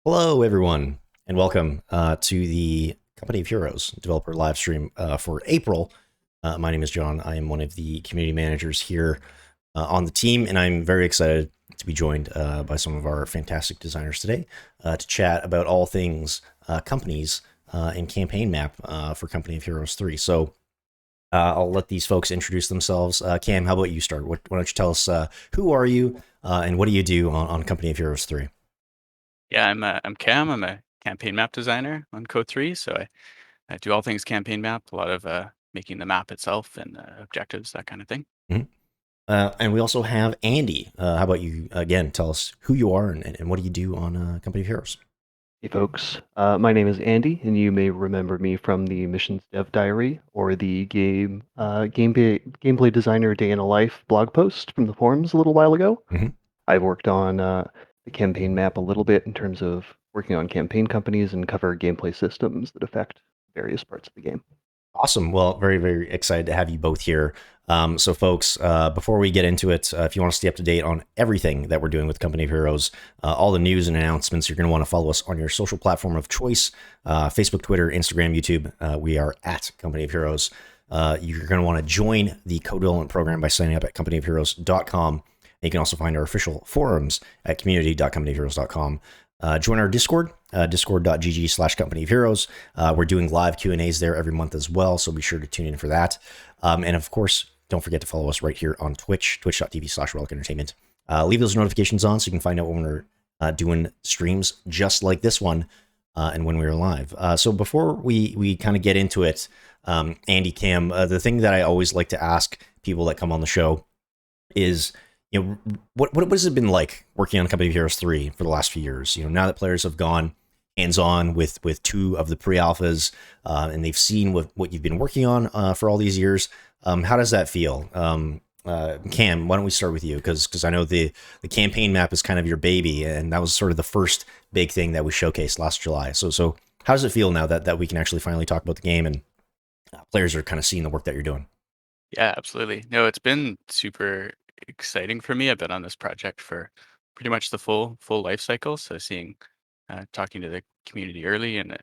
Hello, everyone, and welcome to the Company of Heroes developer live stream for April. My name is John. I am one of the community managers here on the team, and I'm very excited to be joined by some of our fantastic designers today to chat about all things companies and campaign map for Company of Heroes 3. So I'll let these folks introduce themselves. Cam, how about you start? Why don't you tell us who are you and what do you do on Company of Heroes 3? Yeah, I'm Cam. I'm a campaign map designer on Code 3, so I do all things campaign map, a lot of making the map itself and objectives, that kind of thing. Mhm. And we also have Andy. How about you again? Tell us who you are and what do you do on Company of Heroes? Hey folks, my name is Andy, and you may remember me from the Missions Dev Diary or the Gameplay Designer Day in a Life blog post from the forums a little while ago. Mhm. I've worked on the campaign map a little bit in terms of working on campaign companies and cover gameplay systems that affect various parts of the game. Awesome. Well, very, very excited to have you both here. So, folks, before we get into it, if you want to stay up to date on everything that we're doing with Company of Heroes, all the news and announcements, you're going to want to follow us on your social platform of choice Facebook, Twitter, Instagram, YouTube. We are at Company of Heroes. You're going to want to join the co-development program by signing up at companyofheroes.com. You can also find our official forums at community.companyofheroes.com. Join our Discord, discord.gg/company of heroes. We're doing live Q&As there every month as well, so be sure to tune in for that. And of course, don't forget to follow us right here on Twitch, twitch.tv/Relic Entertainment. Leave those notifications on so you can find out when we're doing streams just like this one and when we're live. So before we kind of get into it, Andy, Cam, the thing that I always like to ask people that come on the show is, what has it been like working on Company of Heroes 3 for the last few years? Now that players have gone hands-on with two of the pre-alphas and they've seen what you've been working on for all these years, how does that feel? Cam, why don't we start with you? Because I know the campaign map is kind of your baby, and that was sort of the first big thing that we showcased last July. So how does it feel now that we can actually finally talk about the game and players are kind of seeing the work that you're doing? Yeah, absolutely. No, it's been super exciting for me. I've been on this project for pretty much the full life cycle. So talking to the community early and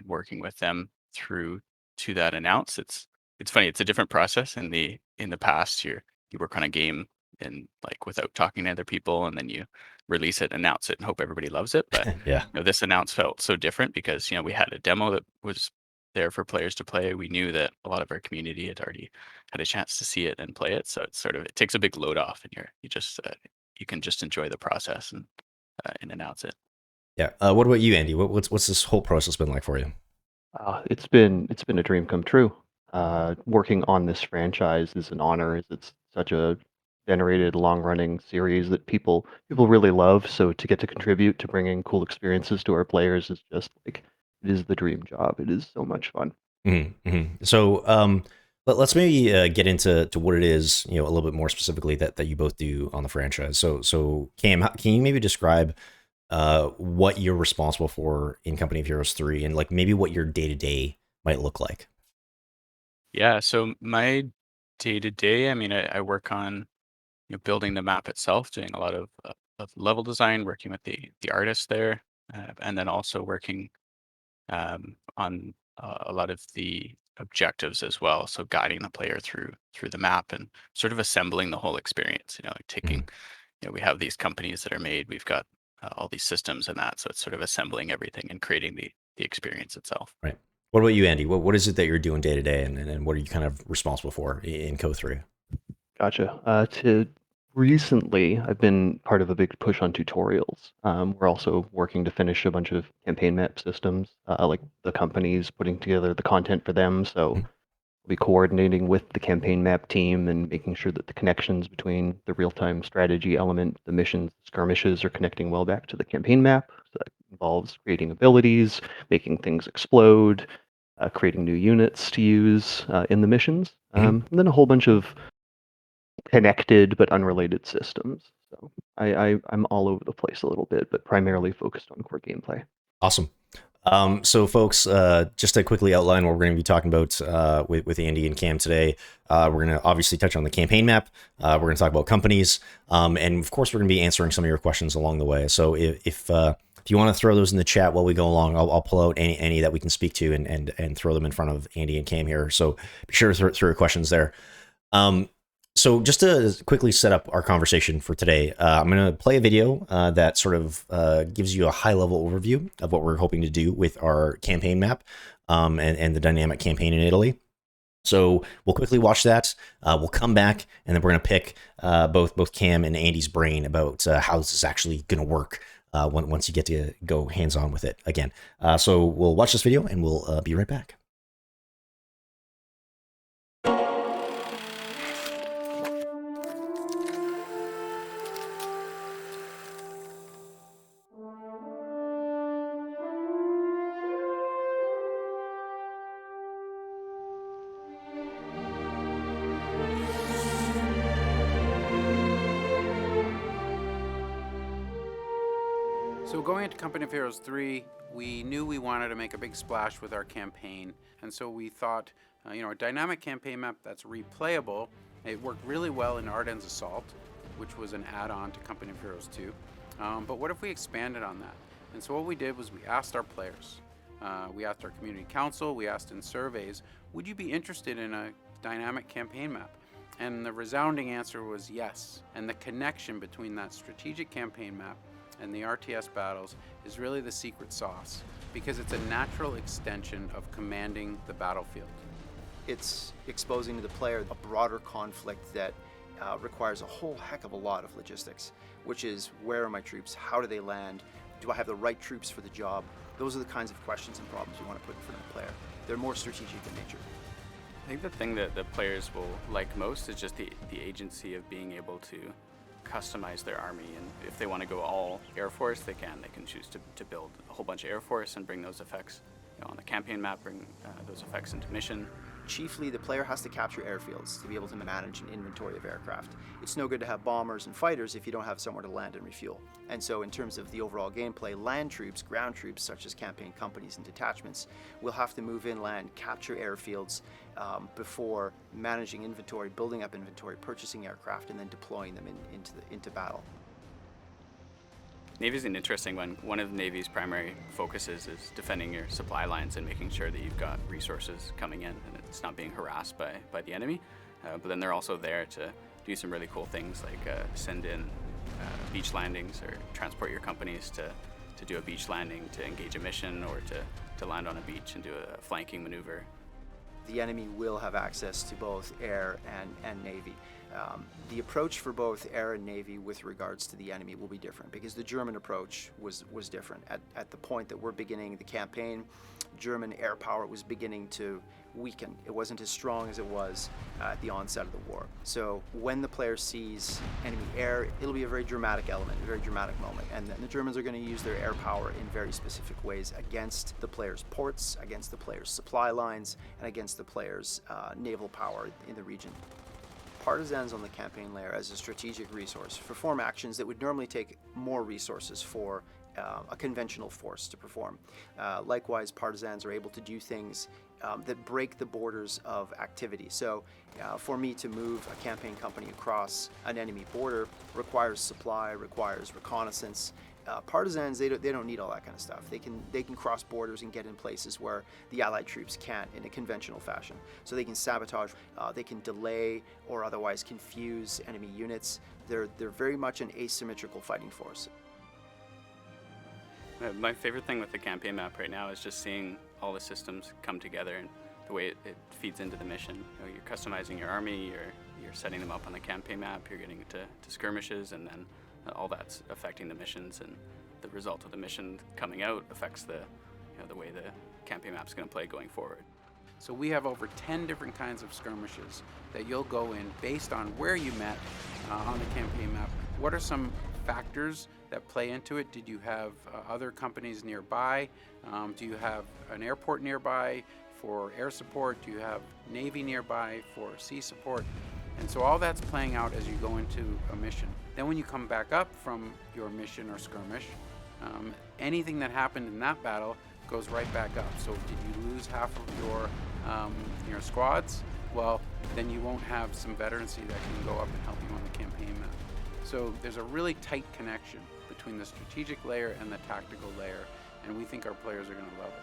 working with them through to that announce. It's funny. It's a different process. In the past, you work on a game and like without talking to other people, and then you release it, announce it, and hope everybody loves it. But Yeah. this announce felt so different because we had a demo that was there for players to play. We knew that a lot of our community had already had a chance to see it and play it, so it takes a big load off, and you can just enjoy the process and announce it. Yeah. What about you, Andy? What's this whole process been like for you? It's been a dream come true. Working on this franchise is an honor, as it's such a venerated, long-running series that people really love. So to get to contribute to bringing cool experiences to our players is just like it is the dream job. It is so much fun. Mm-hmm. So let's maybe get into what it is, a little bit more specifically that you both do on the franchise. So Cam, can you maybe describe what you're responsible for in Company of Heroes 3 and like maybe what your day to day might look like? Yeah, so my day to day, I mean, I work on building the map itself, doing a lot of level design, working with the artists there, and then also working on a lot of the objectives as well. So guiding the player through the map and sort of assembling the whole experience. Like Mhm. we have these companies that are made. We've got all these systems and that. So it's sort of assembling everything and creating the experience itself. Right. What about you, Andy? What is it that you're doing day to day and what are you kind of responsible for in Co 3? Gotcha. To recently, I've been part of a big push on tutorials. We're also working to finish a bunch of campaign map systems, like the companies putting together the content for them. So Mhm. we'll be coordinating with the campaign map team and making sure that the connections between the real-time strategy element, the missions, skirmishes are connecting well back to the campaign map. So that involves creating abilities, making things explode, creating new units to use in the missions, Mhm. and then a whole bunch of connected but unrelated systems. So I'm all over the place a little bit, but primarily focused on core gameplay. Awesome. So, folks, just to quickly outline what we're going to be talking about with Andy and Cam today, we're going to obviously touch on the campaign map. We're going to talk about companies, and of course, we're going to be answering some of your questions along the way. So, if If you want to throw those in the chat while we go along, I'll pull out any that we can speak to and throw them in front of Andy and Cam here. So be sure to throw your questions there. So just to quickly set up our conversation for today, I'm going to play a video that sort of gives you a high-level overview of what we're hoping to do with our campaign map and the dynamic campaign in Italy. So we'll quickly watch that. We'll come back, and then we're going to pick both Cam and Andy's brain about how this is actually going to work once you get to go hands-on with it again. So we'll watch this video, and we'll be right back. So going into Company of Heroes 3, we knew we wanted to make a big splash with our campaign, and so we thought, a dynamic campaign map that's replayable. It worked really well in Ardennes Assault, which was an add-on to Company of Heroes 2. But what if we expanded on that? And so what we did was we asked our players, we asked our community council, we asked in surveys, would you be interested in a dynamic campaign map? And the resounding answer was yes. And the connection between that strategic campaign map and the RTS battles is really the secret sauce, because it's a natural extension of commanding the battlefield. It's exposing to the player a broader conflict that requires a whole heck of a lot of logistics, which is, where are my troops? How do they land? Do I have the right troops for the job? Those are the kinds of questions and problems we want to put in front of the player. They're more strategic in nature. I think the thing that the players will like most is just the agency of being able to customize their army, and if they want to go all Air Force, they can choose to build a whole bunch of Air Force and bring those effects on the campaign map, bring those effects into mission. Chiefly, the player has to capture airfields to be able to manage an inventory of aircraft. It's no good to have bombers and fighters if you don't have somewhere to land and refuel. And so in terms of the overall gameplay, land troops, ground troops, such as campaign companies and detachments, will have to move inland, capture airfields before managing inventory, building up inventory, purchasing aircraft, and then deploying them into battle. Navy's an interesting one. One of the Navy's primary focuses is defending your supply lines and making sure that you've got resources coming in and it's not being harassed by the enemy. But then they're also there to do some really cool things like send in beach landings or transport your companies to do a beach landing, to engage a mission, or to land on a beach and do a flanking maneuver. The enemy will have access to both air and Navy. The approach for both air and Navy with regards to the enemy will be different, because the German approach was different. At the point that we're beginning the campaign, German air power was beginning to weaken. It wasn't as strong as it was at the onset of the war. So when the player sees enemy air, it'll be a very dramatic element, a very dramatic moment. And then the Germans are going to use their air power in very specific ways against the player's ports, against the player's supply lines, and against the player's naval power in the region. Partisans on the campaign layer as a strategic resource perform actions that would normally take more resources for a conventional force to perform. Likewise, partisans are able to do things that break the borders of activity. So for me to move a campaign company across an enemy border requires supply, requires reconnaissance. Partisans, they don't need all that kind of stuff. They can cross borders and get in places where the Allied troops can't in a conventional fashion. So they can sabotage, they can delay or otherwise confuse enemy units. They're very much an asymmetrical fighting force. My favorite thing with the campaign map right now is just seeing all the systems come together and the way it feeds into the mission. You're customizing your army, you're setting them up on the campaign map, you're getting to skirmishes, and then all that's affecting the missions, and the result of the mission coming out affects the way the campaign map's going to play going forward. So we have over 10 different kinds of skirmishes that you'll go in based on where you met on the campaign map. What are some factors that play into it? Did you have other companies nearby? Do you have an airport nearby for air support? Do you have Navy nearby for sea support? And so all that's playing out as you go into a mission. Then when you come back up from your mission or skirmish, anything that happened in that battle goes right back up. So did you lose half of your squads? Well, then you won't have some veterancy that can go up and help you on the campaign map. So there's a really tight connection between the strategic layer and the tactical layer, and we think our players are going to love it.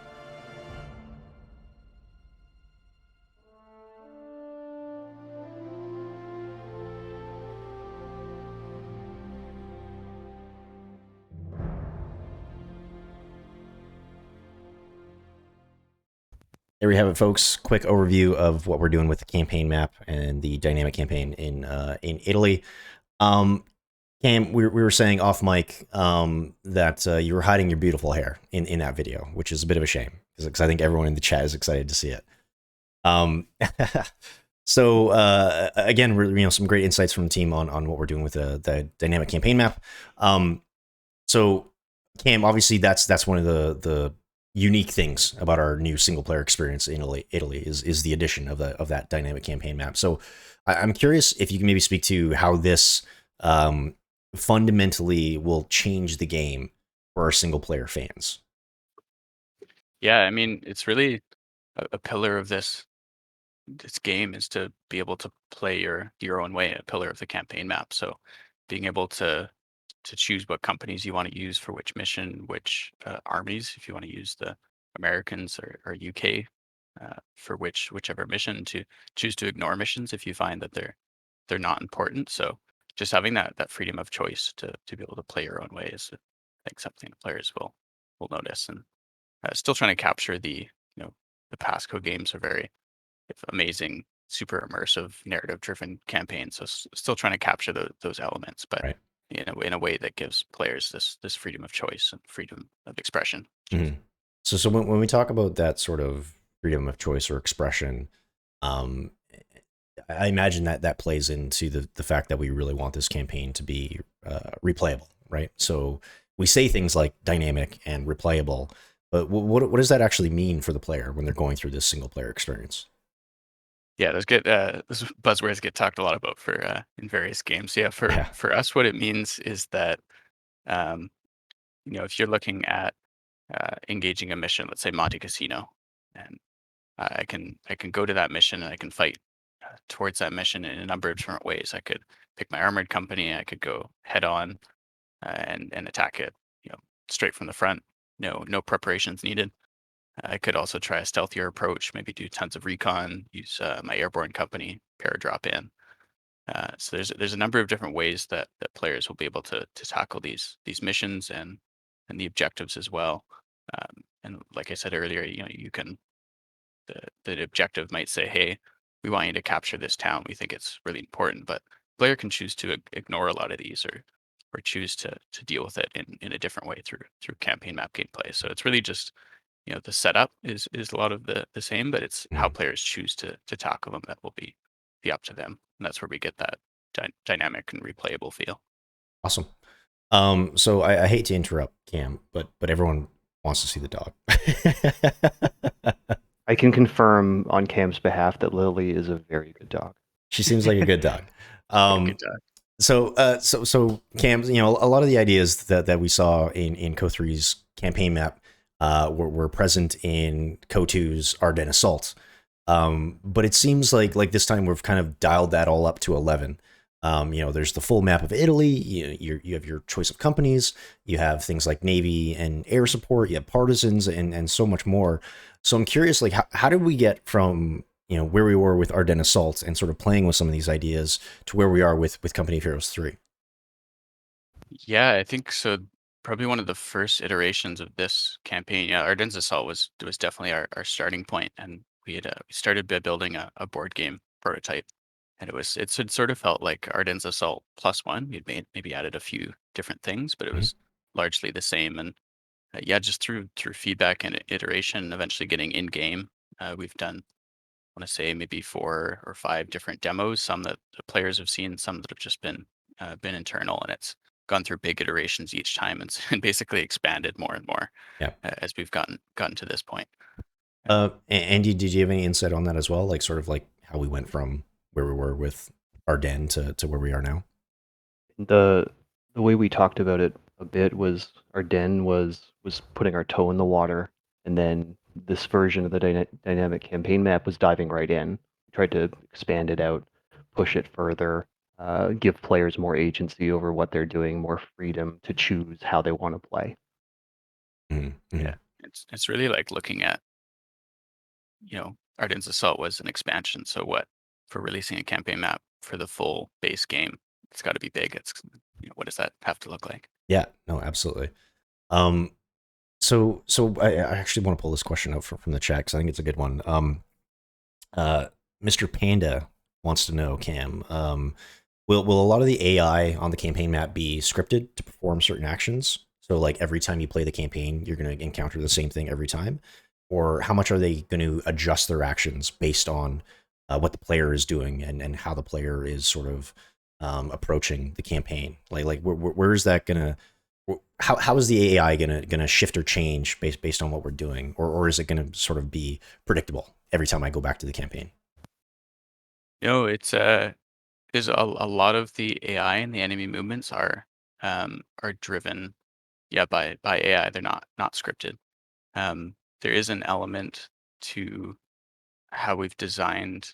There we have it, folks. Quick overview of what we're doing with the campaign map and the dynamic campaign in Italy. Cam, we were saying off mic that you were hiding your beautiful hair in that video, which is a bit of a shame because I think everyone in the chat is excited to see it. So again, some great insights from the team on what we're doing with the dynamic campaign map. So Cam, obviously that's one of the unique things about our new single player experience in Italy is the addition of that dynamic campaign map. So I'm curious if you can maybe speak to how this fundamentally will change the game for our single player fans. Yeah, I mean, it's really a pillar of this game is to be able to play your own way, a pillar of the campaign map. So being able to choose what companies you want to use for which mission, which armies, if you want to use the Americans or UK for whichever mission, to choose to ignore missions if you find that they're not important. So just having that freedom of choice to be able to play your own way is, I think, something players will notice. And still trying to capture the Pasco games are very amazing, super immersive, narrative-driven campaigns. So still trying to capture those elements, but right. in a way that gives players this freedom of choice and freedom of expression. Mm-hmm. So when we talk about that sort of freedom of choice or expression, I imagine that plays into the fact that we really want this campaign to be replayable, right? So we say things like dynamic and replayable, but what does that actually mean for the player when they're going through this single player experience? Yeah, those buzzwords get talked a lot about for in various games. Yeah, for us, what it means is that if you're looking at engaging a mission, let's say Monte Cassino, and I can go to that mission and I can fight towards that mission in a number of different ways. I could pick my armored company. I could go head on and attack it, straight from the front. No preparations needed. I could also try a stealthier approach, maybe do tons of recon, use my airborne company, paradrop in. So there's a number of different ways that players will be able to tackle these missions and the objectives as well. And like I said earlier, you can the objective might say, hey, we want you to capture this town. We think it's really important, but player can choose to ignore a lot of these or choose to deal with it in a different way through campaign map gameplay. So it's really just the setup is a lot of the same, but it's how players choose to tackle them that will be up to them, and that's where we get that dynamic and replayable feel. Awesome. So I hate to interrupt, Cam, but everyone wants to see the dog. I can confirm on Cam's behalf that Lily is a very good dog. She seems like a good dog. Good dog. So Cam, a lot of the ideas that we saw in Co3's campaign map were present in Co2's Ardennes Assault. But it seems like this time we've kind of dialed that all up to 11. There's the full map of Italy. You have your choice of companies. You have things like Navy and air support. You have partisans and so much more. So I'm curious, how did we get from where we were with Ardennes Assault and sort of playing with some of these ideas to where we are with Company of Heroes 3? Yeah, I think so. Probably one of the first iterations of this campaign. Yeah, Ardennes Assault was definitely our starting point, and we started by building a board game prototype, and it sort of felt like Ardennes Assault +1. We'd maybe added a few different things, but it was largely the same. And just through feedback and iteration, eventually getting in game. We've done, I want to say, maybe 4 or 5 different demos. Some that the players have seen, some that have just been internal, and it's gone through big iterations each time and basically expanded more and more as we've gotten to this point. Andy, did you have any insight on that as well? Sort of how we went from where we were with Ardennes to where we are now? The way we talked about it a bit was Ardennes was putting our toe in the water, and then this version of the dynamic campaign map was diving right in. We tried to expand it out, push it further, give players more agency over what they're doing, more freedom to choose how they want to play. Yeah, it's really like looking at, Ardennes Assault was an expansion. So what for releasing a campaign map for the full base game? It's got to be big. It's what does that have to look like? Yeah, no, absolutely. So I actually want to pull this question up from the chat because I think it's a good one. Mr. Panda wants to know, Cam, will a lot of the AI on the campaign map be scripted to perform certain actions? So like every time you play the campaign, you're going to encounter the same thing every time, or how much are they going to adjust their actions based on what the player is doing and how the player is sort of approaching the campaign? Like where is that going to how is the AI gonna shift or change based on what we're doing, or is it gonna sort of be predictable every time I go back to the campaign? It's is a lot of the AI and the enemy movements are driven, yeah, by AI. They're not scripted. There is an element to how we've designed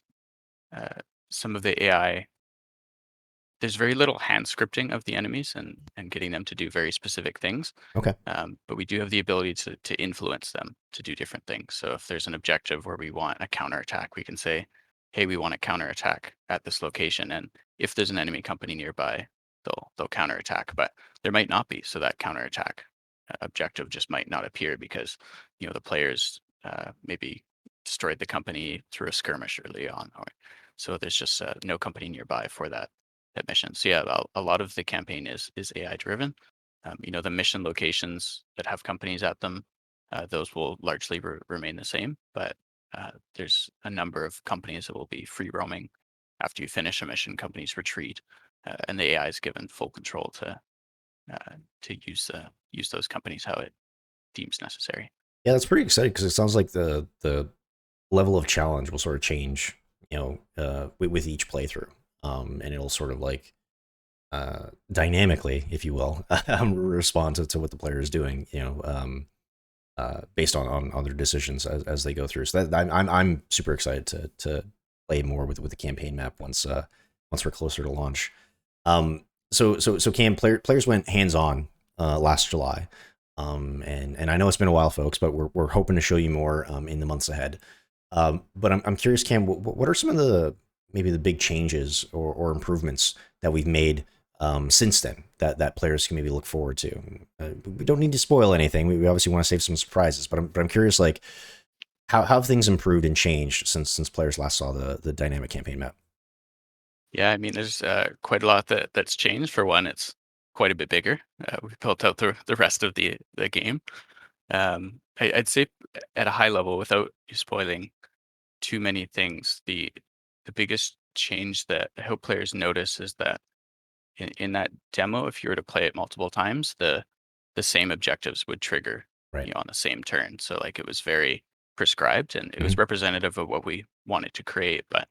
uh, some of the AI. There's very little hand scripting of the enemies and getting them to do very specific things. Okay. But we do have the ability to influence them to do different things. So if there's an objective where we want a counterattack, we can say, hey, we want a counterattack at this location. And if there's an enemy company nearby, they'll counterattack. But there might not be. So that counterattack objective just might not appear because the players maybe destroyed the company through a skirmish early on. So there's just no company nearby for that mission. So yeah, a lot of the campaign is AI driven. The mission locations that have companies at them, those will largely remain the same. But there's a number of companies that will be free roaming after you finish a mission. Companies retreat, and the AI is given full control to use those companies how it deems necessary. Yeah, that's pretty exciting because it sounds like the level of challenge will sort of change, with each playthrough, and it'll sort of like dynamically, if you will, respond to what the player is doing, based on their decisions as they go through. So that I'm super excited to play more with the campaign map once we're closer to launch. So Cam, players went hands on last July, and I know it's been a while, folks, but we're hoping to show you more in the months ahead. But I'm curious, Cam, what are some of the maybe the big changes or improvements that we've made since then that players can maybe look forward to? We don't need to spoil anything. We obviously want to save some surprises, but I'm curious, like how have things improved and changed since players last saw the dynamic campaign map? Yeah, I mean, there's quite a lot that's changed. For one, it's quite a bit bigger. We've built out the rest of the game. I'd say at a high level, without spoiling too many things, the biggest change that I hope players notice is that in that demo, if you were to play it multiple times, the same objectives would trigger Right. on the same turn. So like it was very prescribed and it was representative of what we wanted to create. But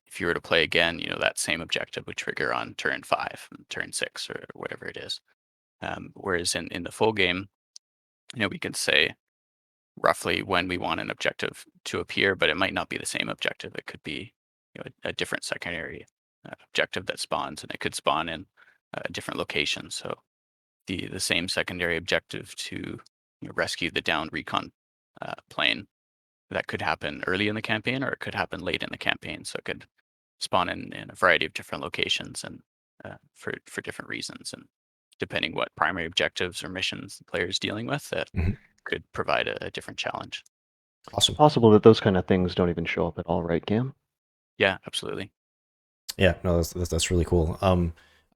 if you were to play again, that same objective would trigger on turn 5, turn 6, or whatever it is. Whereas in the full game, we can say roughly when we want an objective to appear, but it might not be the same objective. It could be a different secondary objective that spawns, and it could spawn in a different location. So the same secondary objective to rescue the downed recon plane, that could happen early in the campaign, or it could happen late in the campaign. So it could spawn in a variety of different locations and for different reasons, and depending what primary objectives or missions the player is dealing with, that Mhm. could provide a different challenge. Awesome. Possible that those kind of things don't even show up at all, right, Cam? Yeah, absolutely. Yeah, no, that's really cool.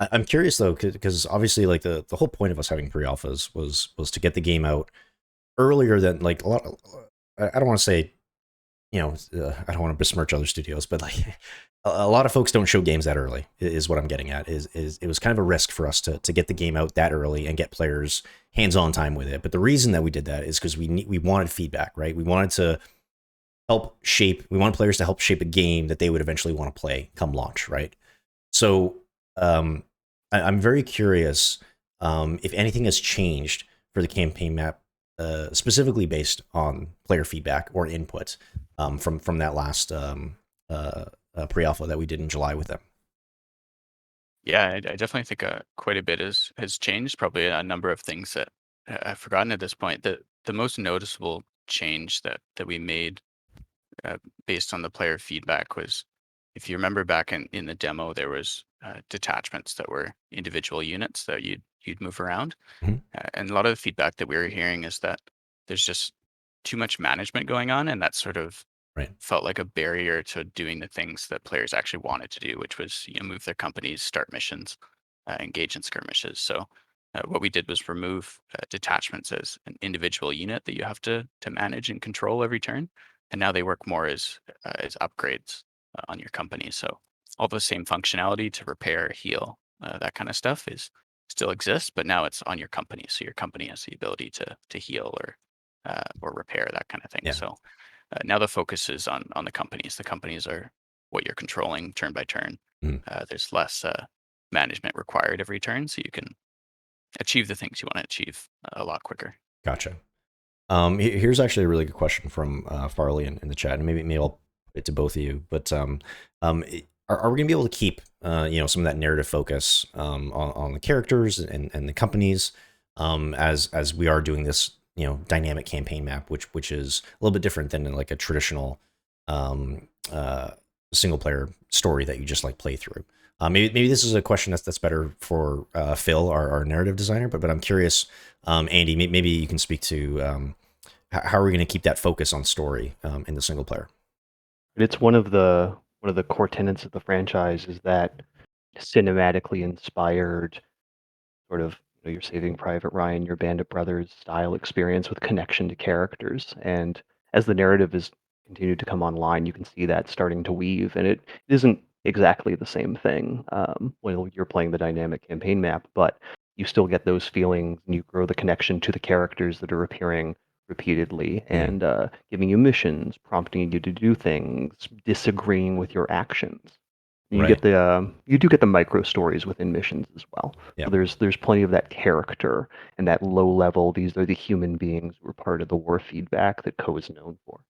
I'm curious though, because obviously, like the whole point of us having pre-alphas was to get the game out earlier than like a lot. I don't want to say, I don't want to besmirch other studios, but like a lot of folks don't show games that early. Is what I'm getting at. Is it was kind of a risk for us to get the game out that early and get players hands-on time with it. But the reason that we did that is because we wanted feedback, right? We wanted to help shape. We want players to help shape a game that they would eventually want to play come launch, right? So I'm very curious if anything has changed for the campaign map, specifically based on player feedback or input from that last pre-alpha that we did in July with them. Yeah, I definitely think quite a bit has changed. Probably a number of things that I've forgotten at this point. The most noticeable change that we made uh, based on the player feedback was, if you remember back in the demo, there was detachments that were individual units that you'd move around. Mhm. And a lot of the feedback that we were hearing is that there's just too much management going on, and that sort of Right. felt like a barrier to doing the things that players actually wanted to do, which was move their companies, start missions, engage in skirmishes. So what we did was remove detachments as an individual unit that you have to manage and control every turn, and now they work more as upgrades on your company. So all the same functionality to repair, heal, that kind of stuff is still exists, but now it's on your company. So your company has the ability to heal or repair, that kind of thing. Yeah. So now the focus is on the companies. The companies are what you're controlling turn by turn. Mhm. There's less management required every turn, so you can achieve the things you want to achieve a lot quicker. Gotcha. Here's actually a really good question from Farley in the chat, and maybe I'll put it to both of you. But are we going to be able to keep some of that narrative focus on the characters and the companies as we are doing this dynamic campaign map, which is a little bit different than like a traditional um, uh, single player story that you just like play through. Maybe this is a question that's better for Phil, our narrative designer. But I'm curious, Andy, maybe you can speak to how are we going to keep that focus on story in the single player? It's one of the core tenets of the franchise is that cinematically inspired sort of your Saving Private Ryan, your Band of Brothers style experience with connection to characters. And as the narrative has continued to come online, you can see that starting to weave. And it isn't exactly the same thing when you're playing the dynamic campaign map, but you still get those feelings and you grow the connection to the characters that are appearing repeatedly and giving you missions, prompting you to do things, disagreeing with your actions. You Right. get the you do get the micro stories within missions as well. Yeah. So there's plenty of that character and that low level. These are the human beings who are part of the war feedback that Co is known for.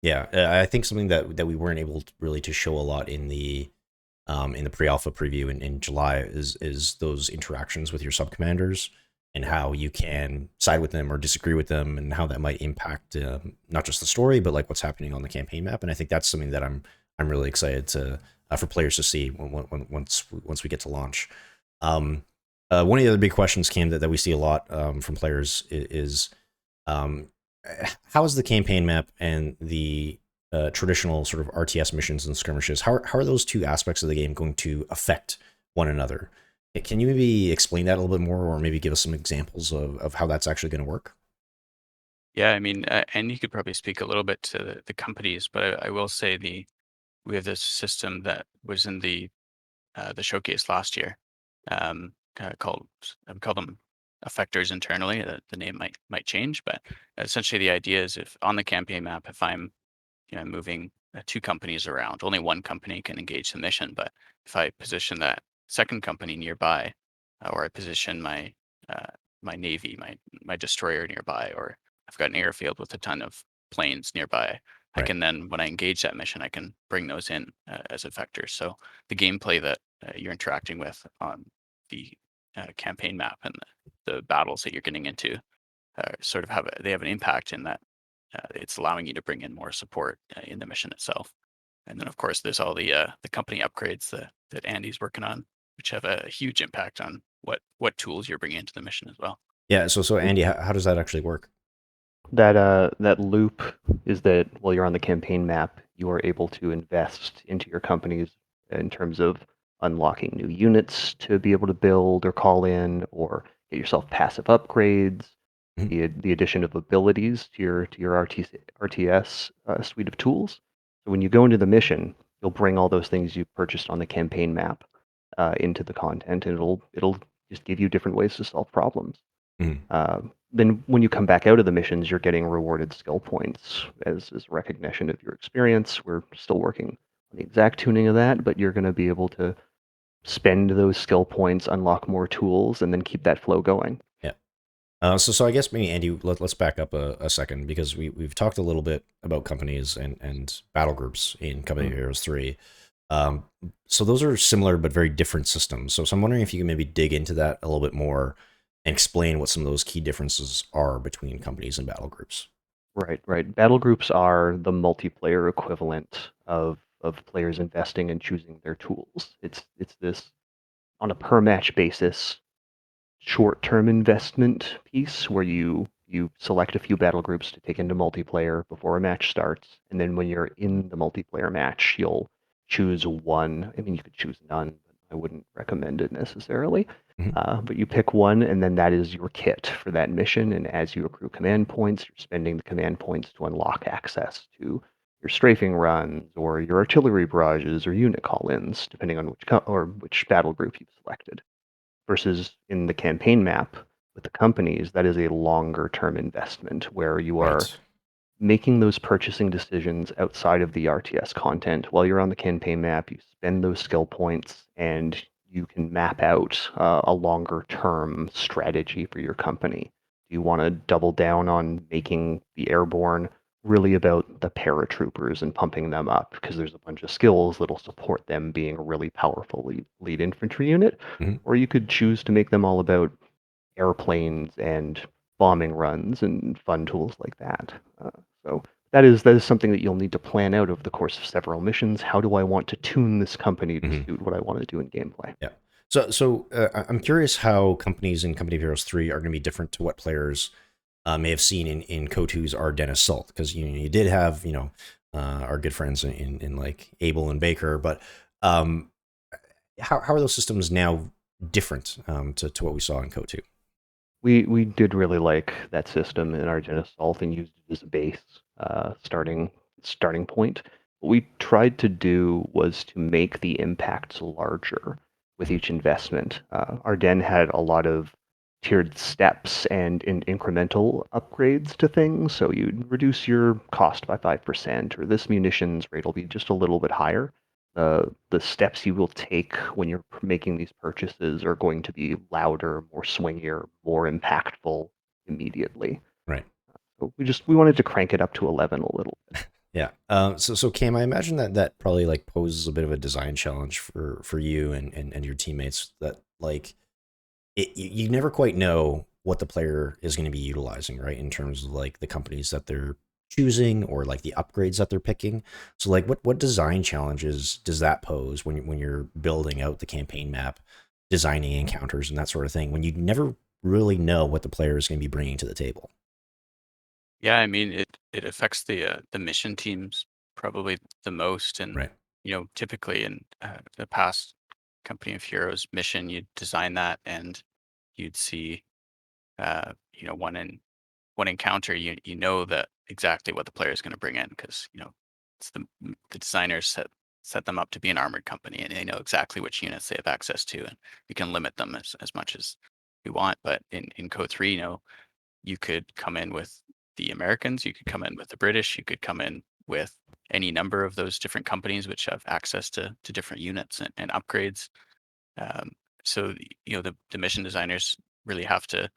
Yeah, I think something that we weren't able to really to show a lot in the pre-alpha preview in July is those interactions with your subcommanders and how you can side with them or disagree with them and how that might impact not just the story but like what's happening on the campaign map. And I think that's something that I'm really excited to for players to see once we get to launch. One of the other big questions came that we see a lot from players is um, how is the campaign map and the traditional sort of RTS missions and skirmishes, how are those two aspects of the game going to affect one another? Can you maybe explain that a little bit more, or maybe give us some examples of how that's actually going to work? Yeah, I mean, and you could probably speak a little bit to the companies, but I will say we have this system that was in the showcase last year, called we call them effectors internally. The name might change, but essentially the idea is, if on the campaign map, if I'm moving two companies around, only one company can engage the mission. But if I position that second company nearby, or I position uh, my navy, my destroyer nearby, or I've got an airfield with a ton of planes nearby, I Right. can then, when I engage that mission, I can bring those in as effectors. So the gameplay that you're interacting with on the campaign map and the battles that you're getting into sort of they have an impact in that it's allowing you to bring in more support in the mission itself. And then, of course, there's all the company upgrades that Andy's working on, which have a huge impact on what tools you're bringing into the mission as well. Yeah. So Andy, how does that actually work? That loop is that while you're on the campaign map, you are able to invest into your companies in terms of unlocking new units to be able to build or call in, or get yourself passive upgrades, Mhm. the addition of abilities to your RTS suite of tools. So when you go into the mission, you'll bring all those things you purchased on the campaign map into the content, and it'll just give you different ways to solve problems. Mhm. Then when you come back out of the missions, you're getting rewarded skill points as recognition of your experience. We're still working on the exact tuning of that, but you're going to be able to spend those skill points, unlock more tools, and then keep that flow going. Yeah. So I guess maybe Andy, let's back up a second because we've talked a little bit about companies and battle groups in Company of Heroes 3. So those are similar but very different systems. So I'm wondering if you can maybe dig into that a little bit more and explain what some of those key differences are between companies and battle groups. Right. Battle groups are the multiplayer equivalent of players investing and choosing their tools. It's this on a per match basis short-term investment piece where you select a few battle groups to take into multiplayer before a match starts, and then when you're in the multiplayer match, you'll choose one. I mean, you could choose none, but I wouldn't recommend it necessarily. Mhm. But you pick one, and then that is your kit for that mission. And as you accrue command points, you're spending the command points to unlock access to your strafing runs or your artillery barrages or unit call-ins, depending on which battle group you've selected versus in the campaign map with the companies, that is a longer term investment where you are Right. making those purchasing decisions outside of the RTS content. While you're on the campaign map, you spend those skill points and you can map out a longer term strategy for your company. Do you want to double down on making the airborne really about the paratroopers and pumping them up because there's a bunch of skills that'll support them being a really powerful lead infantry unit? Mhm. Or you could choose to make them all about airplanes and bombing runs and fun tools like that. So that is something that you'll need to plan out over the course of several missions. How do I want to tune this company to Mhm. suit what I want to do in gameplay? Yeah. I'm curious how companies in Company of Heroes 3 are going to be different to what players may have seen in KOTO's Ardennes Assault, because you did have our good friends in like Abel and Baker, but um, how are those systems now different to what we saw in KOTO? We did really like that system in Ardennes Assault and used it as a base starting point. What we tried to do was to make the impacts larger with each investment. Ardennes had a lot of tiered steps and incremental upgrades to things, so you'd reduce your cost by 5%, or this munitions rate will be just a little bit higher. The steps you will take when you're making these purchases are going to be louder, more swingier, more impactful immediately. Right. So we wanted to crank it up to 11 a little bit. Yeah. So Cam, I imagine that probably like poses a bit of a design challenge for you and your teammates, that like you never quite know what the player is going to be utilizing, right? In terms of like the companies that they're choosing or like the upgrades that they're picking. So like what design challenges does that pose when you're building out the campaign map, designing encounters and that sort of thing, when you never really know what the player is going to be bringing to the table? Yeah, I mean it affects the mission teams probably the most, and Right. typically in the past Company of Heroes mission, you'd design that and you'd see one encounter, you know that exactly what the player is going to bring in, because it's the designers set them up to be an armored company, and they know exactly which units they have access to, and we can limit them as much as we want. But in Code 3, you could come in with the Americans, you could come in with the British, you could come in with any number of those different companies which have access to different units and upgrades. Um, so the mission designers really have to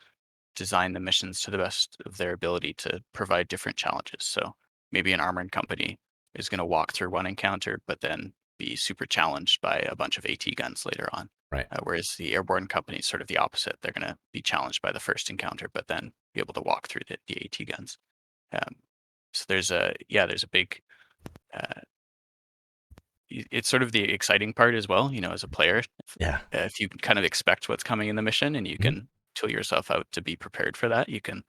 design the missions to the best of their ability to provide different challenges. So maybe an armored company is going to walk through one encounter, but then be super challenged by a bunch of AT guns later on. Right. Whereas the airborne company is sort of the opposite. They're going to be challenged by the first encounter, but then be able to walk through the AT guns. Um, so there's a big, uh, it's sort of the exciting part as well, as a player. Yeah. If you can kind of expect what's coming in the mission and you Mhm. can tool yourself out to be prepared for that, you can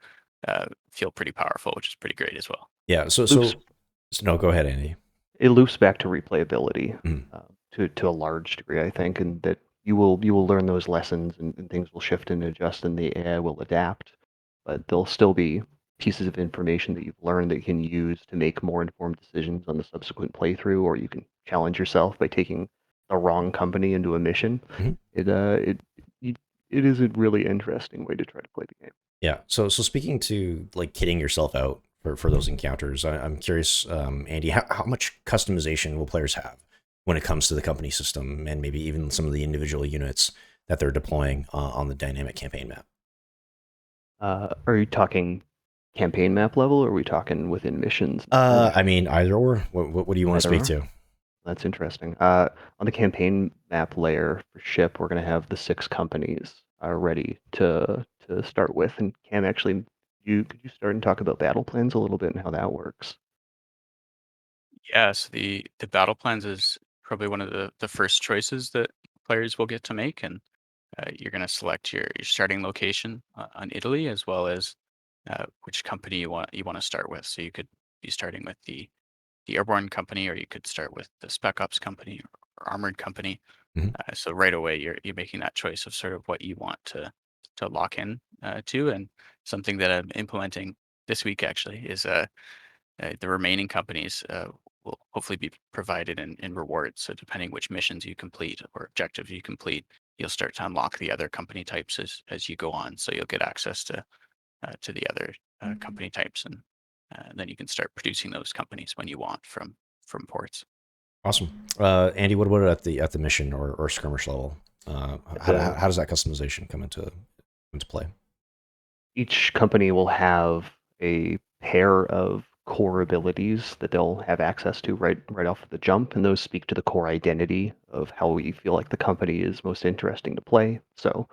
feel pretty powerful, which is pretty great as well. Yeah. Loops No, go ahead, Andy. it loops back to replayability Mhm. to a large degree, I think, and that you will learn those lessons and things will shift and adjust and the AI will adapt, but there'll still be pieces of information that you've learned that you can use to make more informed decisions on the subsequent playthrough, or you can challenge yourself by taking the wrong company into a mission. Mhm. It it is a really interesting way to try to play the game. Yeah. So speaking to like kitting yourself out for those encounters, I'm curious, Andy, how much customization will players have when it comes to the company system and maybe even some of the individual units that they're deploying on the dynamic campaign map? Are you talking campaign map level, or are we talking within missions? And I mean, either or. What do you want to Either speak or. to? That's interesting. On the campaign map layer for ship, we're going to have the 6 companies ready to start with. And Cam, actually, could you start and talk about battle plans a little bit and how that works? Yeah, so the battle plans is probably one of the first choices that players will get to make, and you're going to select your starting location on Italy, as well as which company you want to start with. So you could be starting with the airborne company, or you could start with the spec ops company or armored company. Mhm. So right away, you're making that choice of sort of what you want to lock in to, and something that I'm implementing this week actually is the remaining companies will hopefully be provided in rewards. So depending which missions you complete or objectives you complete, you'll start to unlock the other company types as you go on. So you'll get access to the other company types, and then you can start producing those companies when you want from ports. Awesome. Andy, what about at the mission or skirmish level? It's How does that customization come into play? Each company will have a pair of core abilities that they'll have access to right off the jump, and those speak to the core identity of how we feel like the company is most interesting to play. So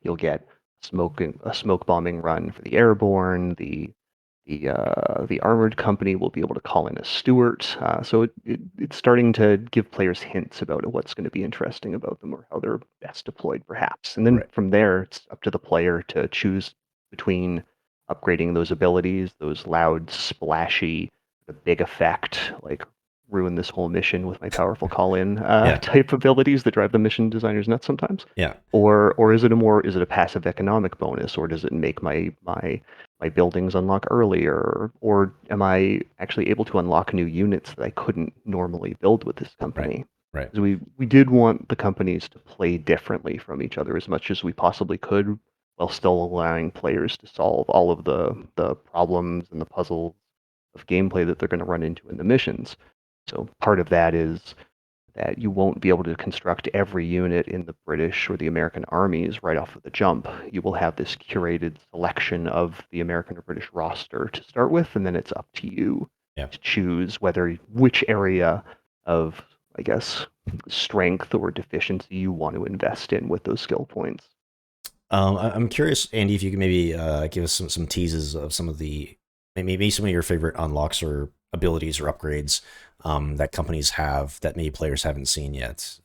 you'll get a smoke bombing run for the airborne. The armored company will be able to call in a Stewart. So it's starting to give players hints about what's going to be interesting about them or how they're best deployed, perhaps. And then Right. from there, it's up to the player to choose between upgrading those abilities, those loud, splashy, the big effect, like ruin this whole mission with my powerful call-in Yeah. type abilities that drive the mission designers nuts sometimes. Yeah. Or is it a passive economic bonus, or does it make my buildings unlock earlier, or am I actually able to unlock new units that I couldn't normally build with this Right. company? Right. Because we did want the companies to play differently from each other as much as we possibly could, while still allowing players to solve all of the problems and the puzzles of gameplay that they're going to run into in the missions. So part of that is that you won't be able to construct every unit in the British or the American armies right off of the jump. You will have this curated selection of the American or British roster to start with, and then it's up to you Yeah. to choose which area of, I guess, strength or deficiency you want to invest in with those skill points. I'm curious, Andy, if you could maybe give us some teases of some of the maybe some of your favorite unlocks or abilities or upgrades that companies have that maybe players haven't seen yet.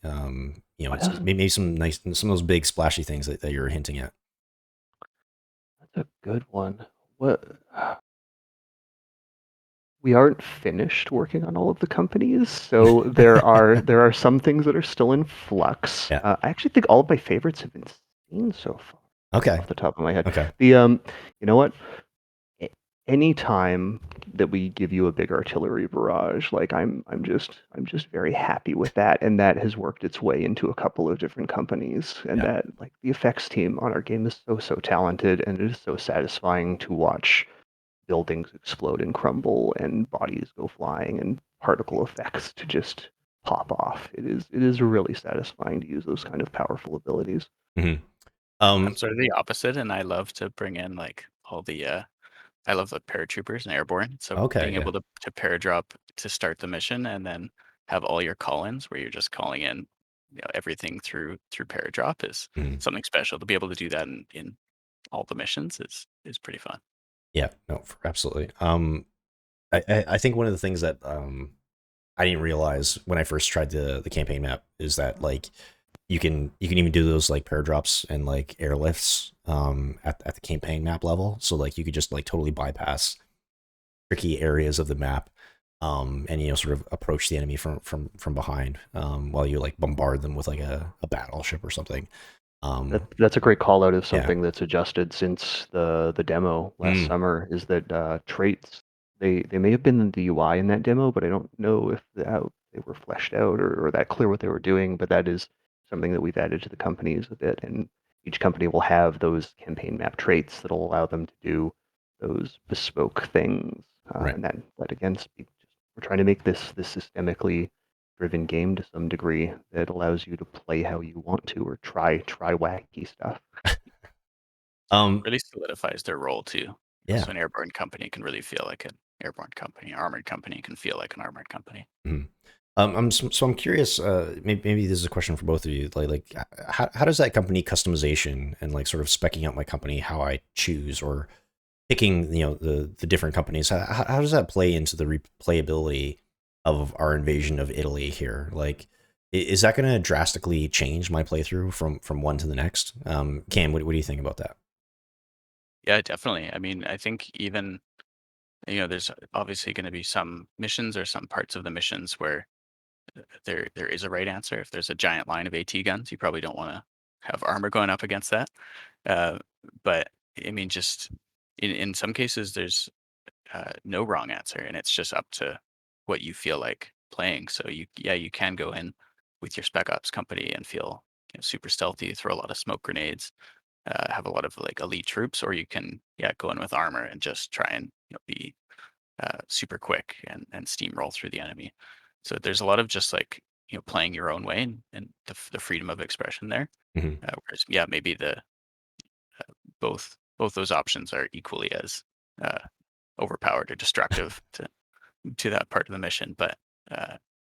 Maybe some of those big splashy things that you're hinting at. That's a good one. What We aren't finished working on all of the companies, so there are some things that are still in flux. Yeah. I actually think all of my favorites have been seen so far, Okay. off the top of my head. Okay. You know what? A- Anytime that we give you a big artillery barrage, like I'm just very happy with that, and that has worked its way into a couple of different companies, and Yeah. that like the effects team on our game is so talented, and it is so satisfying to watch buildings explode and crumble and bodies go flying and particle effects to just pop off. It is really satisfying to use those kind of powerful abilities. Mhm. I'm sort of the opposite, and I love to bring in like all the I love the paratroopers and airborne. So Okay. being Yeah. able to paradrop to start the mission, and then have all your call-ins where you're just calling in, everything through paradrop is Mhm. something special. To be able to do that in all the missions is pretty fun. Yeah. No, absolutely. I think one of the things that I didn't realize when I first tried the campaign map is that like you can even do those like paradrops and like airlifts at the campaign map level. So like you could just like totally bypass tricky areas of the map and sort of approach the enemy from behind while you like bombard them with like a battleship or something. That's a great call out of Yeah. something that's adjusted since the demo last Mm, summer. Is that traits? They may have been in the UI in that demo, but I don't know if how they were fleshed out or that clear what they were doing. But that is something that we've added to the companies a bit, and each company will have those campaign map traits that'll allow them to do those bespoke things. right. And that again speaks. We're trying to make this systemically driven game to some degree that allows you to play how you want to or try wacky stuff. Um, Really solidifies their role too. yeah. So an airborne company can really feel like an airborne company. Armored company can feel like an armored company. Mhm. So I'm curious. Maybe this is a question for both of you. How does that company customization and like sort of specking out my company, how I choose or picking, the different companies, how does that play into the replayability of our invasion of Italy here? Like, is that going to drastically change my playthrough from one to the next? Cam, what do you think about that? Yeah, definitely. I mean, I think even, there's obviously going to be some missions or some parts of the missions where there is a right answer. If there's a giant line of AT guns, you probably don't want to have armor going up against that. Uh, but I mean, just in some cases, there's no wrong answer, and it's just up to what you feel like playing. So you can go in with your spec ops company and feel super stealthy, throw a lot of smoke grenades, have a lot of like elite troops, or you can go in with armor and just try and be super quick and steamroll through the enemy. So there's a lot of just like playing your own way and the freedom of expression there. Hmm. Whereas maybe the both those options are equally as uh, overpowered or destructive to that part of the mission. But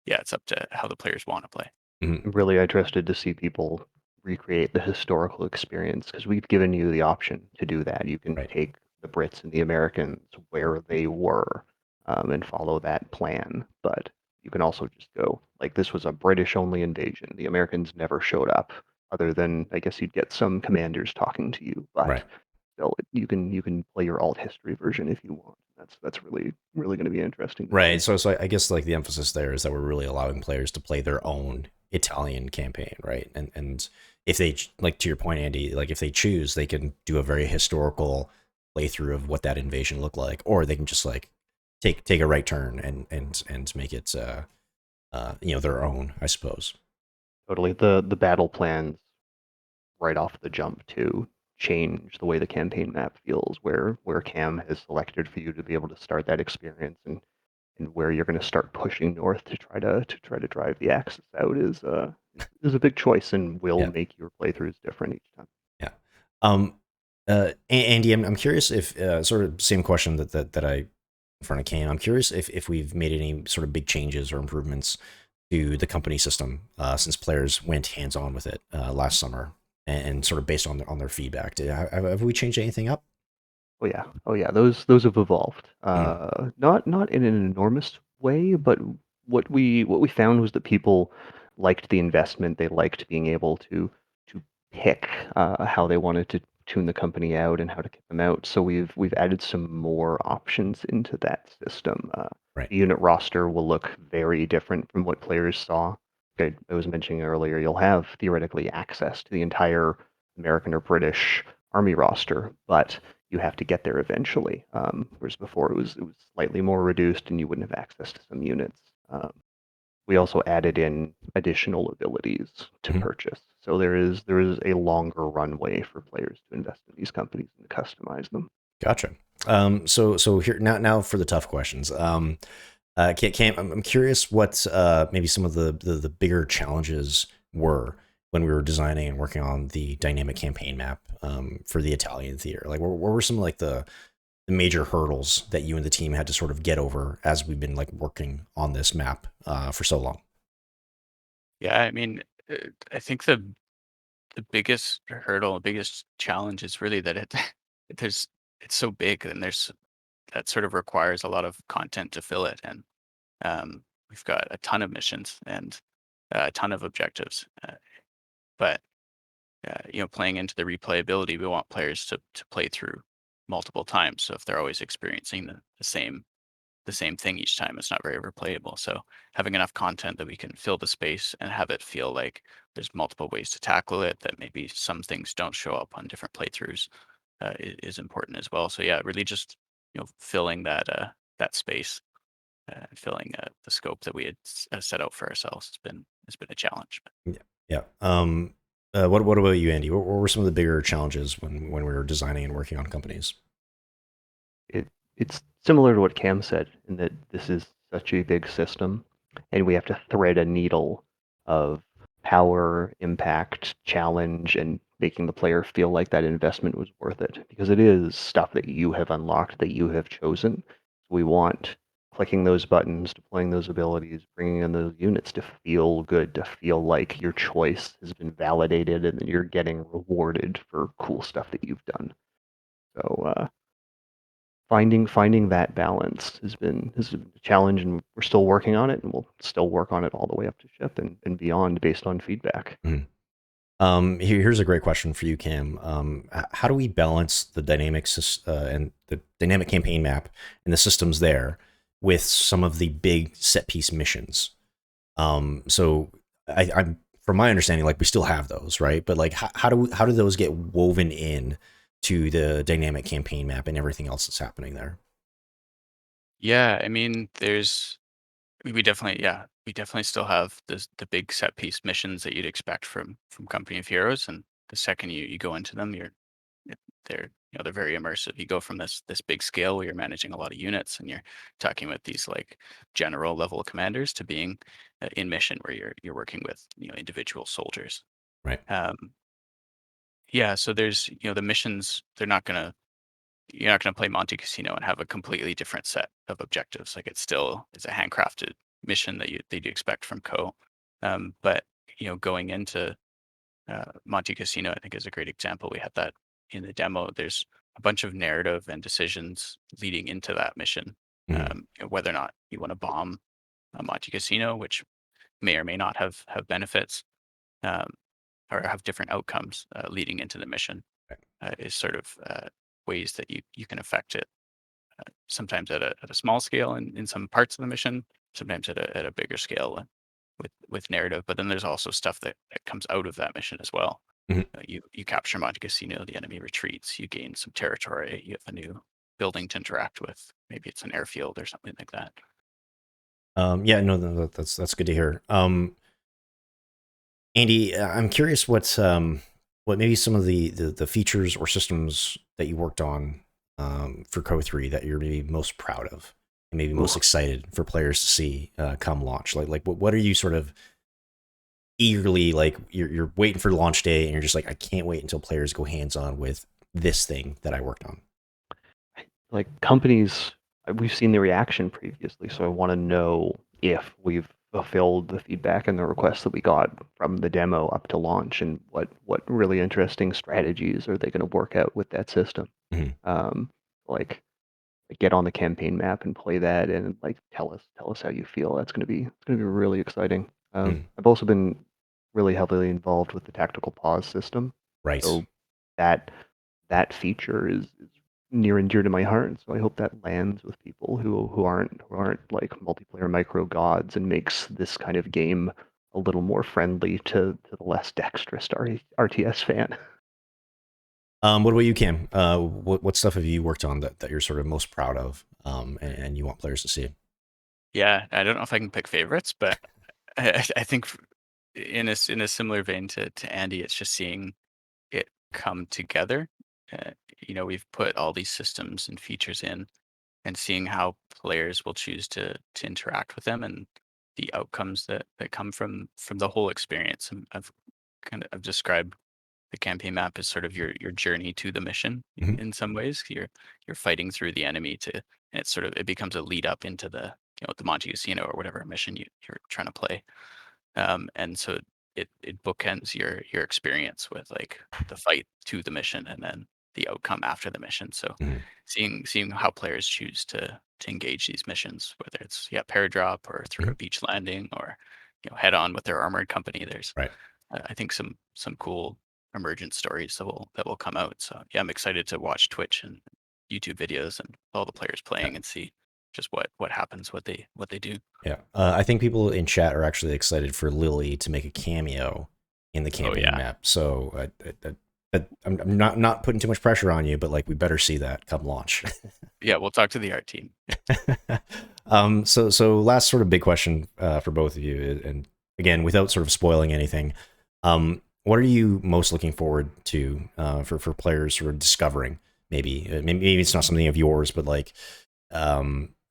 it's up to how the players want to play. Hmm. I'm really interested to see people recreate the historical experience because we've given you the option to do that. You can Right. take the Brits and the Americans where they were and follow that plan. But you can also just go, like, this was a British only invasion. The Americans never showed up, other than, I guess, you'd get some commanders talking to you. But Right. still, you can play your alt history version if you want. That's really, really going to be interesting to Right. see. So I guess like the emphasis there is that we're really allowing players to play their own Italian campaign, right? And if they like to your point, Andy, like if they choose, they can do a very historical playthrough of what that invasion looked like, or they can just like take a right turn and make it their own, I suppose. Totally. The battle plans right off the jump to change the way the campaign map feels, where Cam has selected for you to be able to start that experience, and where you're going to start pushing north to try to drive the axis out is a big choice and will Yeah. make your playthroughs different each time. Yeah. Um, Andy, I'm curious if sort of same question that I in front of Cam. I'm curious if we've made any sort of big changes or improvements to the company system since players went hands on with it last summer, and sort of based on their feedback. Have we changed anything up? Oh yeah, those have evolved. Mm, Not in an enormous way, but what we found was that people liked the investment. They liked being able to pick how they wanted to tune the company out and how to kick them out. So we've added some more options into that system. right. The unit roster will look very different from what players saw. I was mentioning earlier, you'll have theoretically access to the entire American or British army roster, but you have to get there eventually. Whereas before it was slightly more reduced, and you wouldn't have access to some units. We also added in additional abilities to Mhm. purchase, so there is a longer runway for players to invest in these companies and to customize them. Gotcha. So here now for the tough questions. I'm curious what maybe some of the bigger challenges were when we were designing and working on the dynamic campaign map for the Italian theater. Like, what were some like the major hurdles that you and the team had to sort of get over as we've been like working on this map for so long? Yeah, I mean, I think the biggest hurdle, the biggest challenge is really that there's it's so big and there's that sort of requires a lot of content to fill it, and we've got a ton of missions and a ton of objectives. But playing into the replayability, we want players to play through multiple times. So if they're always experiencing the same thing each time, it's not very replayable. So having enough content that we can fill the space and have it feel like there's multiple ways to tackle it, that maybe some things don't show up on different playthroughs, is important as well. So yeah, really just filling that space, filling the scope that we had set out for ourselves has been a challenge. Yeah. Yeah. What about you, Andy? What were some of the bigger challenges when we were designing and working on companies? It's similar to what Cam said in that this is such a big system, and we have to thread a needle of power, impact, challenge, and making the player feel like that investment was worth it because it is stuff that you have unlocked, that you have chosen. We want clicking those buttons, deploying those abilities, bringing in those units to feel good, to feel like your choice has been validated and that you're getting rewarded for cool stuff that you've done. So finding that balance has been a challenge, and we're still working on it, and we'll still work on it all the way up to ship and beyond based on feedback. Here's a great question for you, Cam. How do we balance the dynamics and the dynamic campaign map and the systems there with some of the big set piece missions? So I'm from my understanding, like we still have those, right? But like, how do those get woven in to the dynamic campaign map and everything else that's happening there? Yeah, I mean, we definitely still have the big set piece missions that you'd expect from Company of Heroes, and the second you go into them, they're they're very immersive. You go from this big scale where you're managing a lot of units and you're talking with these like general level commanders to being in mission where you're working with individual soldiers. Right. Um, yeah, so there's the missions. You're not gonna play Monte Casino and have a completely different set of objectives. Like it's a handcrafted mission that you expect from Co. But going into Monte Casino, I think is a great example. We had that in the demo. There's a bunch of narrative and decisions leading into that mission. Mhm. Whether or not you want to bomb Monte Casino, which may or may not have benefits, um, or have different outcomes leading into the mission, is sort of ways that you can affect it. Sometimes at a small scale in some parts of the mission, sometimes at a bigger scale with narrative. But then there's also stuff that comes out of that mission as well. Mhm. You capture Monte Casino, the enemy retreats, you gain some territory, you have a new building to interact with. Maybe it's an airfield or something like that. Yeah, no, that's good to hear. Andy, I'm curious what maybe some of the features or systems that you worked on for Co3 that you're maybe most proud of and maybe most excited for players to see come launch. Like what are you sort of eagerly, like you're waiting for launch day and you're just like, I can't wait until players go hands on with this thing that I worked on. Like companies, we've seen the reaction previously, so I want to know if we've fulfilled the feedback and the requests that we got from the demo up to launch, and what really interesting strategies are they going to work out with that system. Mhm. Like get on the campaign map and play that, and like tell us how you feel. It's gonna be really exciting. Mm. I've also been really heavily involved with the tactical pause system, Right. so that feature is near and dear to my heart. So I hope that lands with people who aren't like multiplayer micro gods, and makes this kind of game a little more friendly to the less dexterous RTS fan. What about you, Cam? What stuff have you worked on that you're sort of most proud of and you want players to see? Yeah, I don't know if I can pick favorites, but I think in a similar vein to Andy, it's just seeing it come together. Uh, we've put all these systems and features in, and seeing how players will choose to interact with them and the outcomes that come from the whole experience. And I've described the campaign map as sort of your journey to the mission Mhm. in some ways. You're fighting through the enemy and it becomes a lead up into the Monte Casino or whatever mission you're trying to play. And so it bookends your experience with like the fight to the mission and then the outcome after the mission. So Mhm. seeing how players choose to engage these missions, whether it's paradrop or through Mhm. a beach landing or head on with their armored company. There's Right. I think some cool emergent stories that will come out. So yeah, I'm excited to watch Twitch and YouTube videos and all the players Yeah. playing and see just what happens, what they do. Yeah. I think people in chat are actually excited for Lily to make a cameo in the Oh campaign yeah, map. So I'm not putting too much pressure on you, but like we better see that come launch. yeah. We'll talk to the art team. So last sort of big question for both of you, and again, without sort of spoiling anything, what are you most looking forward to for players sort of discovering? Maybe it's not something of yours, but like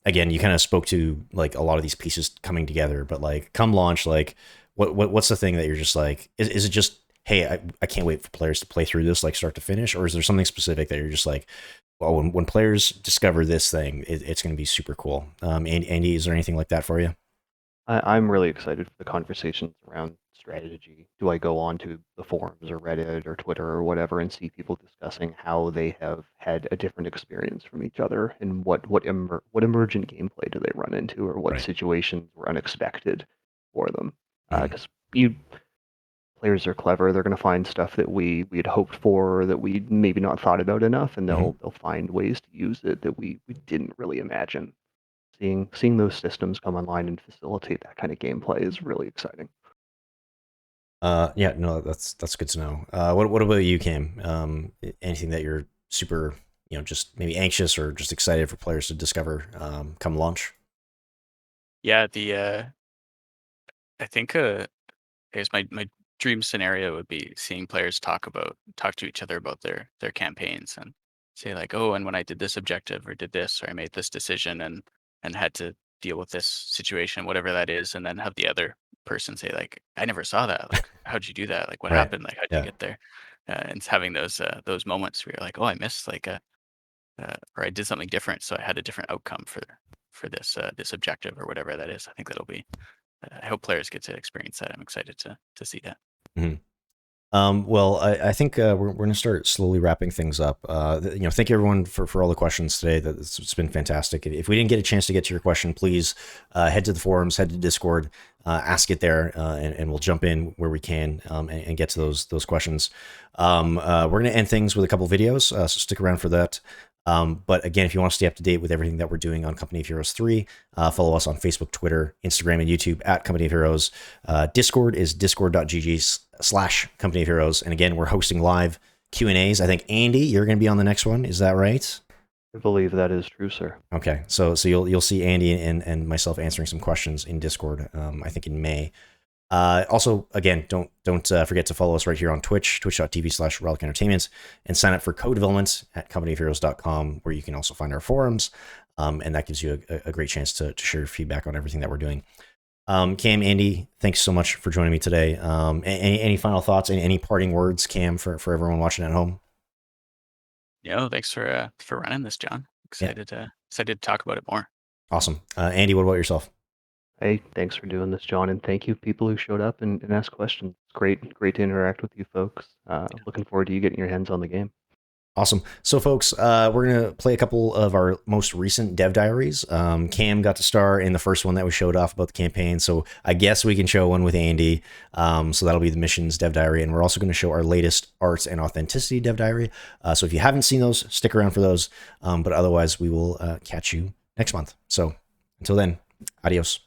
again, you kind of spoke to like a lot of these pieces coming together, but like come launch, like what's the thing that you're just like, is it just, hey, I can't wait for players to play through this like start to finish, or is there something specific that you're just like, well, when players discover this thing, it's going to be super cool. Andy, is there anything like that for you? I'm really excited for the conversations around strategy. Do I go on to the forums or Reddit or Twitter or whatever and see people discussing how they have had a different experience from each other, and what emergent gameplay do they run into, or what Right. situations were unexpected for them? Mhm. Because players are clever. They're going to find stuff that we had hoped for, or that we maybe not thought about enough, and they'll find ways to use it that we didn't really imagine. Seeing those systems come online and facilitate that kind of gameplay is really exciting. Yeah, no, that's good to know. What about you, Cam? Anything that you're super, just maybe anxious or just excited for players to discover come launch? Yeah, I think I guess my dream scenario would be seeing players talk to each other about their campaigns and say like, oh, and when I did this objective or did this or I made this decision and had to deal with this situation, whatever that is, and then have the other person say like, I never saw that. Like, how'd you do that? Like, what Right. happened? Like, how'd you Yeah. get there? And it's having those moments where you're like, oh, I missed like or I did something different, so I had a different outcome for this objective or whatever that is. I think that'll be. I hope players get to experience that. I'm excited to see that. Mhm. Well, I think we're going to start slowly wrapping things up. Thank you everyone for all the questions today. It's been fantastic. If we didn't get a chance to get to your question, please head to the forums, head to Discord, ask it there, and we'll jump in where we can and get to those questions. We're going to end things with a couple videos, so stick around for that. But again, if you want to stay up to date with everything that we're doing on Company of Heroes 3, follow us on Facebook, Twitter, Instagram, and YouTube at Company of Heroes. Discord is discord.gg/Company of Heroes. And again, we're hosting live Q&As. I think, Andy, you're going to be on the next one. Is that right? I believe that is true, sir. Okay. So you'll see Andy and myself answering some questions in Discord, I think in May. Also, again, don't forget to follow us right here on Twitch, twitch.tv/Relic Entertainment, and sign up for co-development at companyofheroes.com, where you can also find our forums, and that gives you a great chance to share feedback on everything that we're doing. Cam, Andy, thanks so much for joining me today. Any final thoughts? Any parting words, Cam, for everyone watching at home? Thanks for running this, John. Excited to talk about it more. Awesome. Andy, what about yourself? Hey, thanks for doing this, John, and thank you people who showed up and asked questions. It's great to interact with you folks. Looking forward to you getting your hands on the game. Awesome. So, folks, we're going to play a couple of our most recent dev diaries. Cam got to star in the first one that we showed off about the campaign, so I guess we can show one with Andy. So that'll be the missions dev diary, and we're also going to show our latest arts and authenticity dev diary. So if you haven't seen those, stick around for those. But otherwise, we will catch you next month. So until then, adios.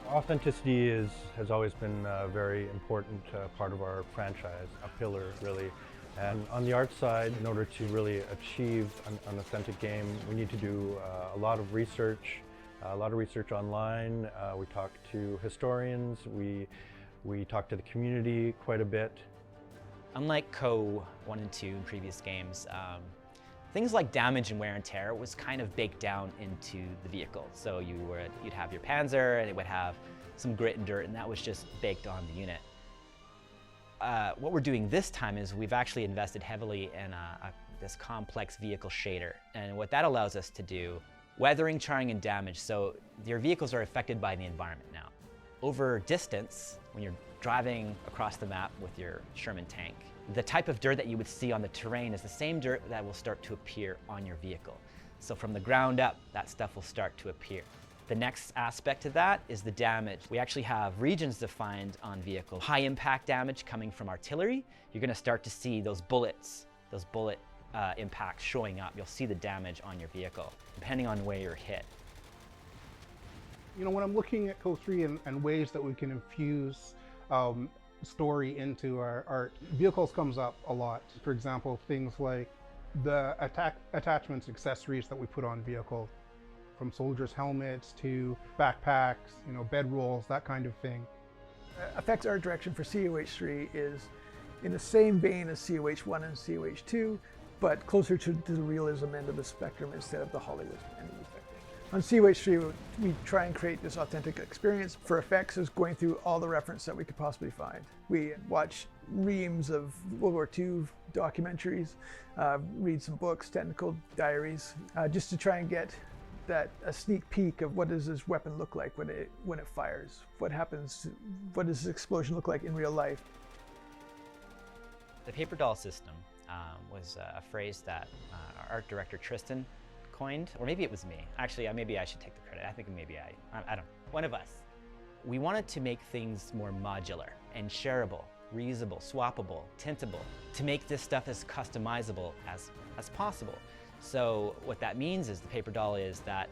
Authenticity has always been a very important part of our franchise, a pillar really. And on the art side, in order to really achieve an authentic game, we need to do a lot of research online. We talk to historians, we talk to the community quite a bit. Unlike Co. 1 and 2 in previous games, things like damage and wear and tear was kind of baked down into the vehicle. So you'd have your Panzer and it would have some grit and dirt, and that was just baked on the unit. What we're doing this time is we've actually invested heavily in this complex vehicle shader. And what that allows us to do, weathering, charring, and damage. So your vehicles are affected by the environment now. Over distance, when you're driving across the map with your Sherman tank, the type of dirt that you would see on the terrain is the same dirt that will start to appear on your vehicle. So from the ground up, that stuff will start to appear. The next aspect to that is the damage. We actually have regions defined on vehicle. High impact damage coming from artillery. You're gonna start to see those bullet impacts showing up. You'll see the damage on your vehicle, depending on where you're hit. You know, when I'm looking at Co3 and ways that we can infuse story into our art, vehicles comes up a lot. For example, things like the attachments, accessories that we put on vehicle, from soldiers' helmets to backpacks, you know, bedrolls, that kind of thing. Effects art direction for COH3 is in the same vein as COH1 and COH2, but closer to the realism end of the spectrum instead of the Hollywood end of the spectrum. On COH3, we try and create this authentic experience. For effects, is going through all the reference that we could possibly find. We watch reams of World War II documentaries, read some books, technical diaries, just to try and get a sneak peek of what does this weapon look like when it fires? What happens? What does this explosion look like in real life? The paper doll system was a phrase that our art director Tristan coined, or maybe it was me. Actually, maybe I should take the credit. I think maybe I don't know. One of us. We wanted to make things more modular and shareable, reusable, swappable, tintable, to make this stuff as customizable as possible. So what that means is the paper doll is that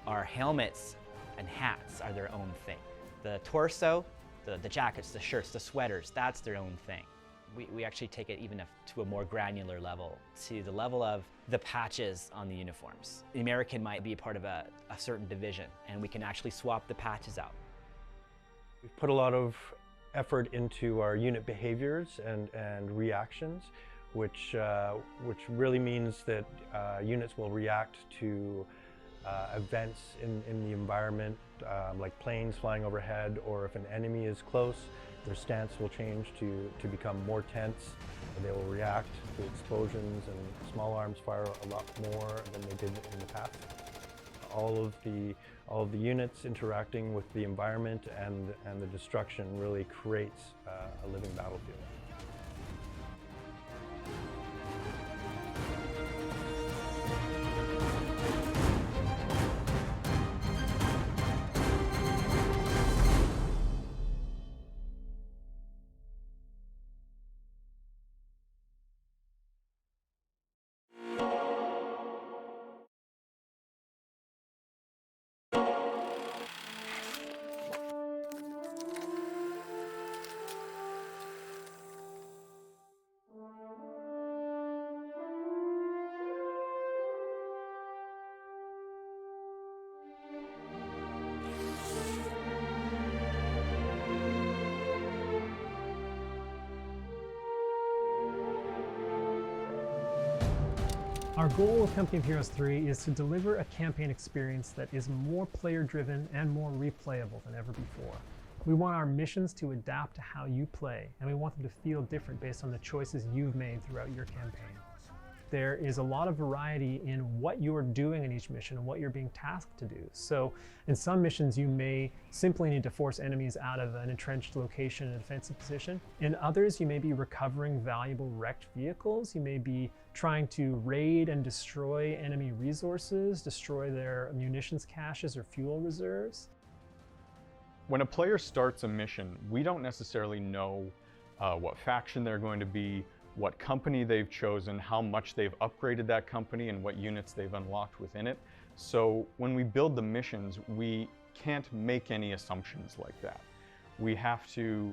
our helmets and hats are their own thing. The torso, the jackets, the shirts, the sweaters, that's their own thing. We actually take it even to a more granular level, to the level of the patches on the uniforms. The American might be part of a certain division, and we can actually swap the patches out. We've put a lot of effort into our unit behaviors and reactions, which really means that units will react to events in the environment, like planes flying overhead, or if an enemy is close, their stance will change to become more tense. They will react to explosions, and small arms fire a lot more than they did in the past. All of the units interacting with the environment and the destruction really creates a living battlefield. Our goal with Company of Heroes 3 is to deliver a campaign experience that is more player-driven and more replayable than ever before. We want our missions to adapt to how you play, and we want them to feel different based on the choices you've made throughout your campaign. There is a lot of variety in what you're doing in each mission and what you're being tasked to do. So in some missions, you may simply need to force enemies out of an entrenched location in a defensive position. In others, you may be recovering valuable wrecked vehicles. You may be trying to raid and destroy enemy resources, destroy their munitions caches or fuel reserves. When a player starts a mission, we don't necessarily know what faction they're going to be, what company they've chosen, how much they've upgraded that company, and what units they've unlocked within it. So when we build the missions, we can't make any assumptions like that. We have to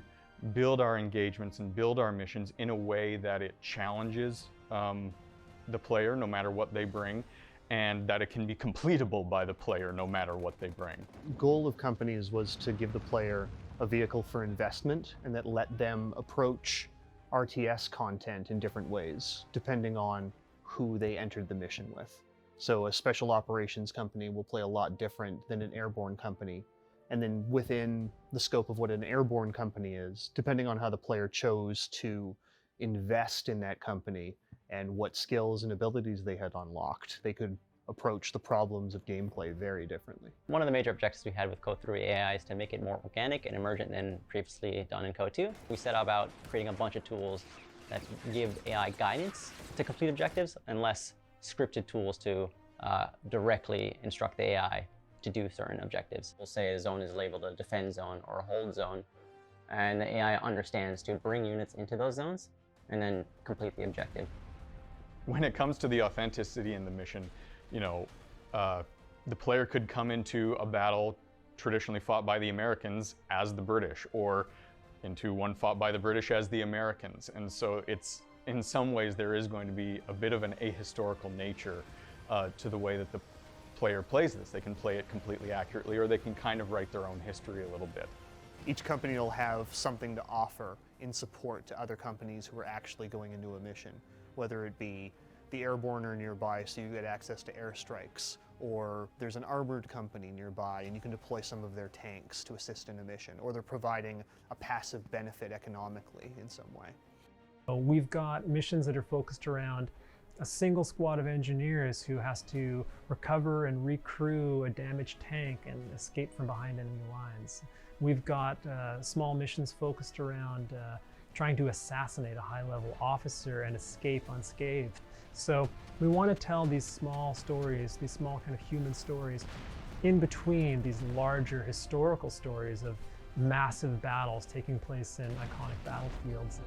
build our engagements and build our missions in a way that it challenges the player no matter what they bring, and that it can be completable by the player no matter what they bring. The goal of companies was to give the player a vehicle for investment and that let them approach RTS content in different ways, depending on who they entered the mission with. So a special operations company will play a lot different than an airborne company. And then within the scope of what an airborne company is, depending on how the player chose to invest in that company and what skills and abilities they had unlocked, they could approach the problems of gameplay very differently. One of the major objectives we had with Code 3 AI is to make it more organic and emergent than previously done in Code 2. We set about creating a bunch of tools that give AI guidance to complete objectives and less scripted tools to directly instruct the AI to do certain objectives. We'll say a zone is labeled a defend zone or a hold zone, and the AI understands to bring units into those zones and then complete the objective. When it comes to the authenticity in the mission, the player could come into a battle traditionally fought by the Americans as the British, or into one fought by the British as the Americans. And so it's, in some ways, there is going to be a bit of an ahistorical nature to the way that the player plays this. They can play it completely accurately, or they can kind of write their own history a little bit. Each company will have something to offer in support to other companies who are actually going into a mission, whether it be the airborne are nearby so you get access to airstrikes, or there's an armored company nearby and you can deploy some of their tanks to assist in a mission, or they're providing a passive benefit economically in some way. We've got missions that are focused around a single squad of engineers who has to recover and recrew a damaged tank and escape from behind enemy lines. We've got small missions focused around trying to assassinate a high-level officer and escape unscathed. So we want to tell these small stories, these small kind of human stories, in between these larger historical stories of massive battles taking place in iconic battlefields.